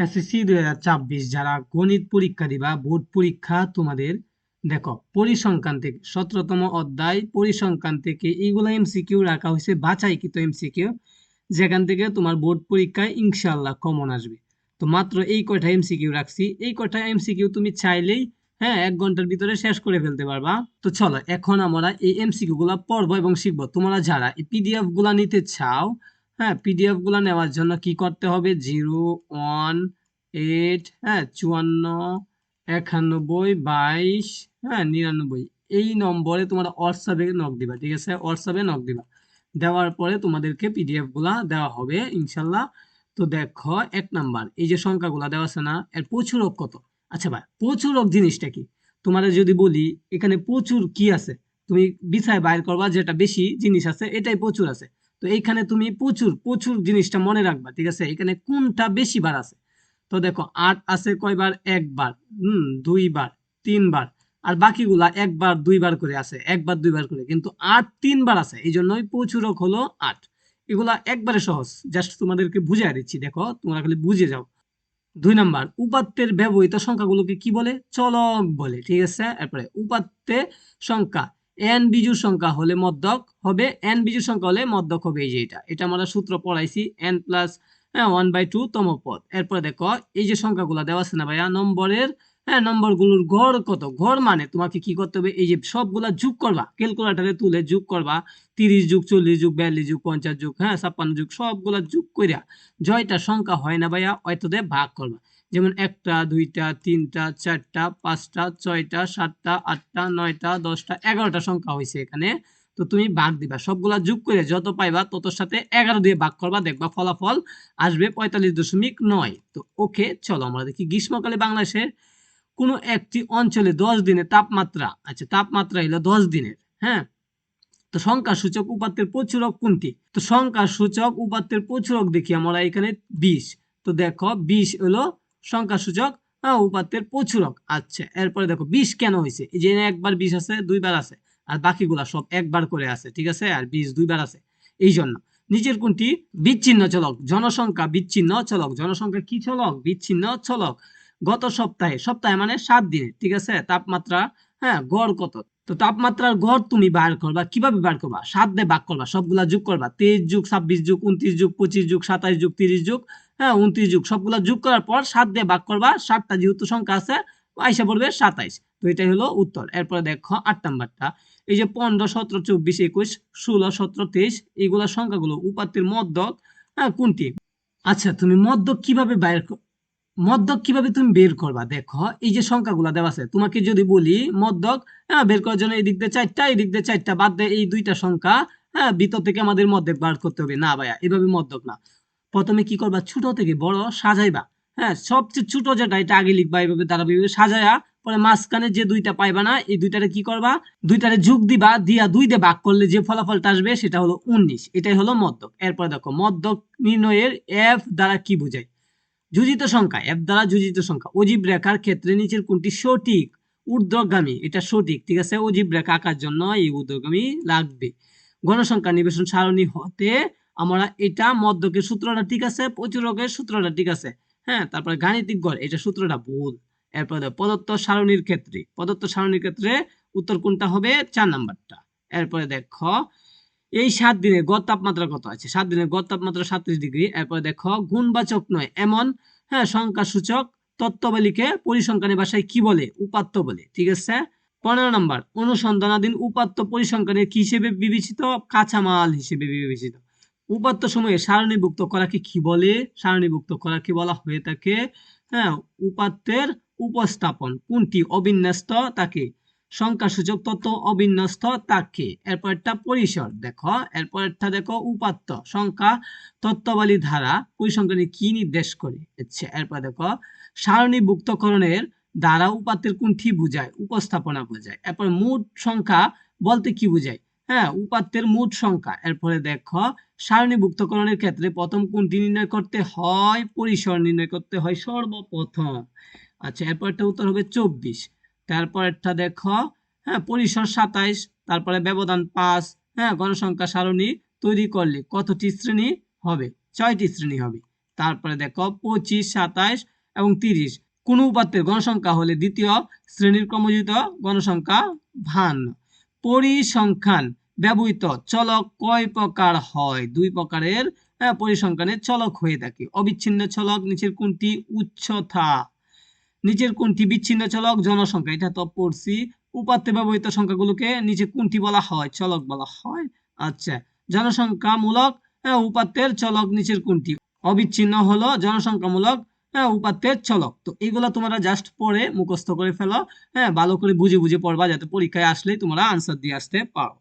SSC 2024 যারা গণিত পরীক্ষা দিবা বোর্ড পরীক্ষা তোমাদের, দেখো পরিসংখ্যান থেকে 17তম অধ্যায় পরিসংখ্যান থেকে এইগুলো এমসিকিউ রাখা হয়েছে, বাছাইকৃত এমসিকিউ, যেখান থেকে তোমার বোর্ড পরীক্ষায় ইনশাআল্লাহ কমন আসবে। তো মাত্র এই কয়টা এমসিকিউ রাখছি, এই কয়টা এমসিকিউ তুমি চাইলেই 1 ঘন্টার ভিতরে শেষ করে ফেলতে পারবা। তো চলো এখন আমরা এই এমসিকিউ গুলা পড়বো এবং শিখবো। তোমরা যারা এই পিডিএফ গুলা নিতে চাও, পিডিএফ গুলা নেওয়ার জন্য কি করতে হবে, 018 54 91 22 এই নম্বরে তোমরা হোয়াটসঅ্যাপে নক দিবা, ঠিক আছে? হোয়াটসঅ্যাপে নক দিবা, দেওয়ার পরে তোমাদেরকে পিডিএফ গুলা দেওয়া হবে ইনশাল্লাহ। তো দেখো 1 নাম্বার, এই যে সংখ্যাগুলা দেওয়া আছে না, এর প্রচুরক কত? আচ্ছা ভাই, প্রচুরক জিনিসটা কি? তোমাদের যদি বলি এখানে প্রচুর কি আছে, তুমি বিছায় বাইর করবা, যেটা বেশি জিনিস আছে এটাই প্রচুর আছে। তো এইখানে তুমি প্রচুর প্রচুর জিনিসটা মনে রাখবা, ঠিক আছে? এখানে কোনটা বেশি বার আছে? তো দেখো 8 আছে কয়বার? একবার, 2বার, 3বার, আর বাকিগুলা একবার 2বার করে আছে, একবার 2বার করে, কিন্তু 8 3বার আছে, এই জন্যই প্রচুরক হলো 8। এগুলা একবারে সহজ, জাস্ট তোমাদেরকে বুঝিয়ে দিচ্ছি, দেখো তোমরা খালি বুঝে যাও। 2 নাম্বার, উপাত্তের ব্যবহৃত সংখ্যাগুলোকে কি বলে? চলক বলে, ঠিক আছে? এরপরে উপাত্তে সংখ্যা n বিজোড় সংখ্যা হলে মধ্যক হবে, n বিজোড় সংখ্যা হলে মধ্যক হবে, এই যে এটা আমরা সূত্র পড়াইছি, n প্লাস 1/2 তম পদ। এরপরে দেখো এই যে সংখ্যাগুলো দেওয়া আছে না ভাইয়া, নম্বরের নম্বরগুলোর গড় কত? গড় মানে তোমাকে কি করতে হবে, এই যে সবগুলা যোগ করবা, ক্যালকুলেটরে তুলে যোগ করবা, 30 যোগ 40 যোগ 42 যোগ 50 যোগ 56 যোগ, সবগুলা যোগ কইরা জয়টা সংখ্যা হয় না ভাইয়া, অয়তদে ভাগ করবা। যেমন 1টা 2টা 3টা 4টা 5টা 6টা 7টা 8টা 9টা 10টা 11টা সংখ্যা হয়েছে এখানে। তো তুমি ভাগ দিবা, সবগুলা যোগ করে যত পাইবা ততর সাথে 11 দিয়ে ভাগ করবা, দেখবা ফলাফল আসবে 45.9। তো ওকে, চলো আমরা দেখি গ্রীষ্মকালে বাংলাদেশের কোনো একটি অঞ্চলে 10 দিনের তাপমাত্রা, আচ্ছা তাপমাত্রা হলো 10 দিনের, হ্যাঁ। তো সংখ্যা সূচক উপাত্তের প্রচুরক কোনটি? তো সংখ্যা সূচক উপাত্তের প্রচুরক দেখি আমরা এখানে 20। তো দেখো 20 হলো সংখ্যা সূচক উপাত্তের প্রচুরক। আচ্ছা, এরপরে দেখো 20 কেন হয়েছে, এই যে একবার 20 আছে, 2বার আছে, আর বাকিগুলা সব একবার করে আছে, ঠিক আছে? আর 20 2বার আছে, এই জন্য। নিচের কোনটি বিচ্ছিন্ন চলক? জনসংখ্যা বিচ্ছিন্ন চলক। জনসংখ্যা কি চলক? বিচ্ছিন্ন চলক। গত সপ্তাহে, সপ্তাহে মানে 7 দিনে, ঠিক আছে? তাপমাত্রা গড় কত? তো তাপমাত্রার গড় তুমি বার করবা, কিভাবে বার করবা? 7 দিয়ে ভাগ করবা, সবগুলা যোগ করবা, 23 যোগ 26 যোগ 29 যোগ 25 যোগ 27 যোগ 30 যোগ 29 যোগ, সবগুলা যোগ করার পর 7 দিয়ে ভাগ করবা, 7টা যেহেতু সংখ্যা আছে আইসা পড়বে 27। তো এটাই হলো উত্তর। এরপরে দেখো 8 নাম্বারটা, এই যে 15 17 24 21 16 17 23 এইগুলা সংখ্যাগুলো উপাত্তের মধ্যক কোনটি? আচ্ছা, তুমি মধ্যক কিভাবে মধ্যক কিভাবে তুমি বের করবা? দেখো এই যে সংখ্যাগুলো দেওয়া আছে, তোমাকে যদি বলি মধ্যক বের করার জন্য এই দিক দিয়ে 4টা, এই দিক দিয়ে 4টা বাদ দিয়ে এই 2টা সংখ্যা ভিতর থেকে আমাদের মধ্যক বার করতে হবে, না ভাইয়া এভাবে মধ্যক না। প্রথমে কি করবা, ছোট থেকে বড় সাজাইবা, সবচেয়ে ছোট যেটা এটা আগে লিখবা, এইভাবে ধারাবাহিকভাবে সাজায়া পরে মাঝখানে যে 2টা পাইবা না, এই 2টারে কি করবা, 2টারে যোগ দিবা, দিয়া 2 দিয়ে ভাগ করলে যে ফলাফলটা আসবে সেটা হলো 19। এটাই হলো মধ্যক। এরপর দেখো মধ্যক নির্ণয়ের এফ দ্বারা কি বোঝায়? যোজিত সংখ্যা, এফ দ্বারা যোজিত সংখ্যা। অজীব রেখার ক্ষেত্রে নিচের কোনটি সঠিক? ঊর্ধ্বগামী, এটা সঠিক, ঠিক আছে? অজীব রেখা আঁকার জন্য এই ঊর্ধ্বগামী লাগবে। গণসংখ্যা নিবেশন সারণী হতে আমরা এটা মধ্যকের সূত্রটা ঠিক আছে, প্রচুরকের সূত্রটা ঠিক আছে, তারপরে গাণিতিক গড় এটা সূত্রটা ভুল। এরপরে প্রদত্ত সারণীর ক্ষেত্রে, প্রদত্ত সারণীর ক্ষেত্রে উত্তর কোনটা হবে? 4 নাম্বারটা। এরপরে দেখো এই 7 দিনের গড় তাপমাত্রা কত আছে? 7 দিনের গড় তাপমাত্রা 37 ডিগ্রি। এরপর দেখো গুণবাচক নয় এমন সংখ্যা সূচক তত্ত্বাবলীকে পরিসংখ্যানের ভাষায় কি বলে? উপাত্ত বলে, ঠিক আছে? 15 নাম্বার, অনুসন্ধানাধীন উপাত্ত পরিসংখ্যানের কি হিসেবে বিবেচিত? কাঁচামাল হিসেবে বিবেচিত। উপাত্ত সমূহে সারণীভুক্ত করাকে কি বলে? সারণীভুক্ত করাকে বলা হয়ে থাকে উপাত্তের উপস্থাপন। কোনটি অবিন্যস্ত তাকে সংখ্যাসূচক তত্ত্ব অবিন্যস্ত তাকে। এরপরটা পরিসর, দেখো এরপরটা দেখো উপাত্ত সংখ্যা তত্ত্বাবলী ধারা পরিসংখ্যানে কি নির্দেশ করে? আচ্ছা, এরপর দেখো সারণীভুক্তকরণের দ্বারা উপাত্তের কোনটি বোঝায়? উপস্থাপনা বোঝায়। এরপর মোট সংখ্যা বলতে কি বোঝায়? উপাত্তের মোট সংখ্যা। এরপরে দেখো সারণীভুক্তকরণের ক্ষেত্রে প্রথম কোনটি নির্ণয় করতে হয়? পরিসর নির্ণয় করতে হয় সর্বপ্রথম। আচ্ছা, এরপরটা উত্তর হবে 24। তারপরটা দেখো পরিসর 27, তারপরে ব্যবধান 5। গণসংখ্যা সারণী তৈরি করলে কতটি শ্রেণী হবে? 6টি শ্রেণী হবে। তারপরে দেখো 25, 27 এবং 30। কোন উপাত্তের গণসংখ্যা হলে দ্বিতীয় শ্রেণীর ক্রমযুক্ত গণসংখ্যা 52। পরিসংখ্যান ব্যবহৃত চলক কয় প্রকার হয়? দুই প্রকারের পরিসংখ্যানে চলক হয়ে থাকে। অবিচ্ছিন্ন চলক নিচের কোনটি? উচ্চতা। নিচের কোনটি বিচ্ছিন্ন চলক? জনসংখ্যা, এটা তো পড়ছি। উপাত্তে ব্যবহৃত সংখ্যাগুলোকে নিচে কোনটি বলা হয়? চলক বলা হয়। আচ্ছা, জনসংখ্যামূলক উপাত্তের চলক নিচের কোনটি? অবিচ্ছিন্ন হলো জনসংখ্যামূলক উপাত্তের চলক। তো এগুলো তোমরা জাস্ট পড়ে মুখস্থ করে ফেলো। হ্যাঁ, ভালো করে বুঝে বুঝে পড়বা, যাতে পরীক্ষায় আসলেই তোমরা আনসার দিয়ে আসতে পারো।